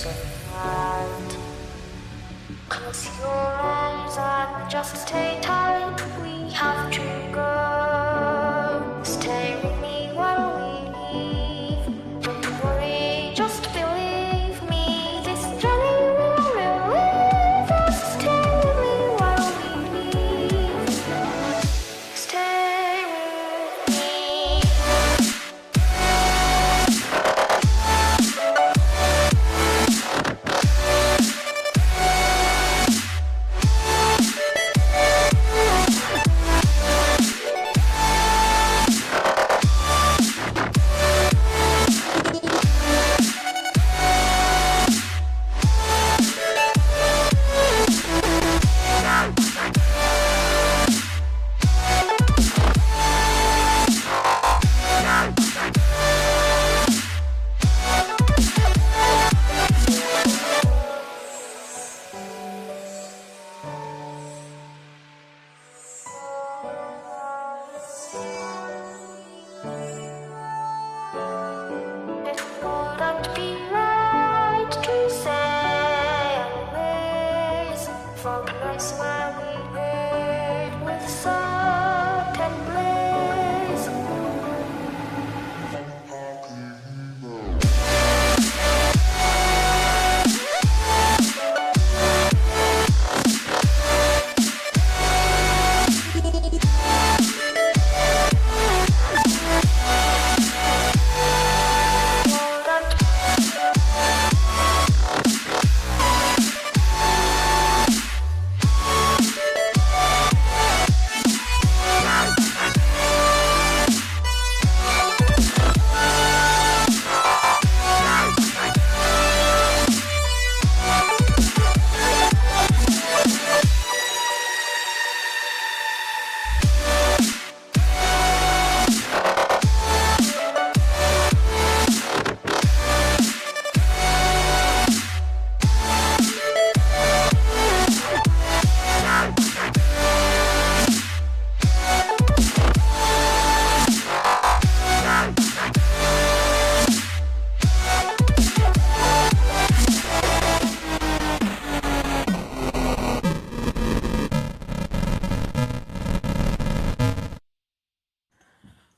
so right. Close your eyes and just stay tight. We have to go. Stay with me while we leave. Don't worry, just believe me. This journey will relieve us. Stay with me while we leave. Stay with me.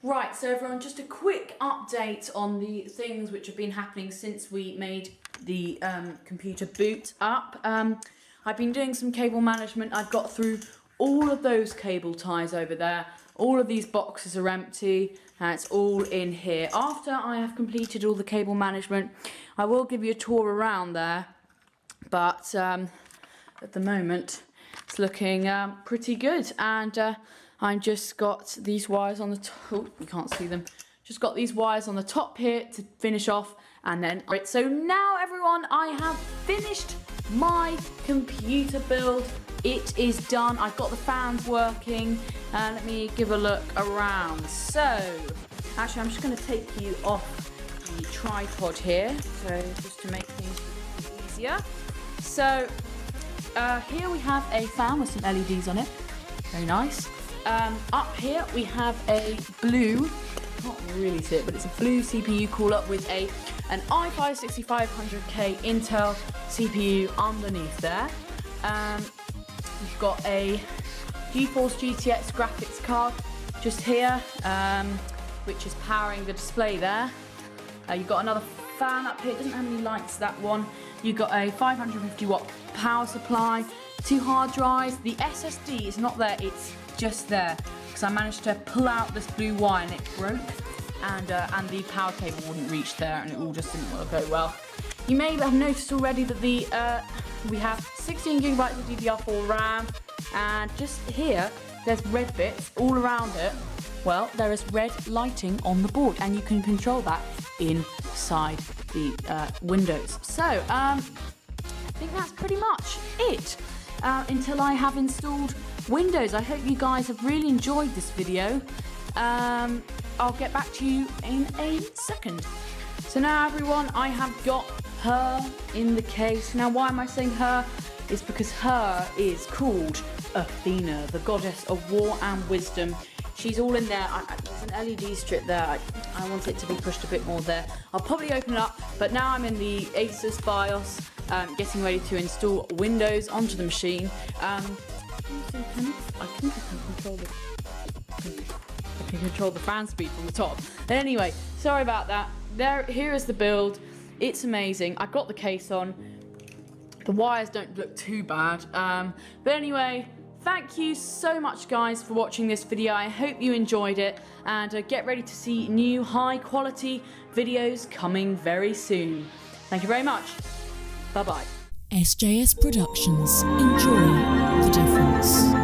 Right, so everyone, just a quick update on the things which have been happening since we made the computer boot up. I've been doing some cable management. I've got through all of those cable ties over there. All of these boxes are empty and it's all in here. After I have completed all the cable management, I will give you a tour around there, but at the moment it's looking pretty good. And I've just got these wires on the top. Oh, you can't see them. Just got these wires on the top here to finish off, and then right. So now, everyone, I have finished my computer build. It is done. I've got the fans working. Let me give a look around. So, actually, I'm just going to take you off the tripod here, so just to make things easier. So, here we have a fan with some LEDs on it. Very nice. Up here we have a blue, can't really see it, but it's a blue CPU cooler with an i5 6500K Intel CPU underneath there. We've got a GeForce GTX graphics card just here, which is powering the display there. You've got another fan up here, it doesn't have any lights, that one. You've got a 550 watt power supply, 2 hard drives. The SSD is not there, it's just there because I managed to pull out this blue wire and it broke, and the power cable wouldn't reach there, and it all just didn't work very well. You may have noticed already that we have 16 gigabytes of DDR4 RAM, and just here there's red bits all around it. Well, there is red lighting on the board, and you can control that inside the Windows. So I think that's pretty much it until I have installed Windows. I hope you guys have really enjoyed this video. I'll get back to you in a second. So now, everyone, I have got her in the case. Now, why am I saying her? is because her is called Athena, the goddess of war and wisdom. She's all in there. There's an LED strip there. I want it to be pushed a bit more there. I'll probably open it up, but now I'm in the Asus BIOS, getting ready to install Windows onto the machine. I think I can control the fan speed from the top. But anyway, sorry about that. Here is the build. It's amazing. I got the case on. The wires don't look too bad. But anyway, thank you so much, guys, for watching this video. I hope you enjoyed it, and get ready to see new high-quality videos coming very soon. Thank you very much. Bye-bye. SJS Productions. Enjoy the difference.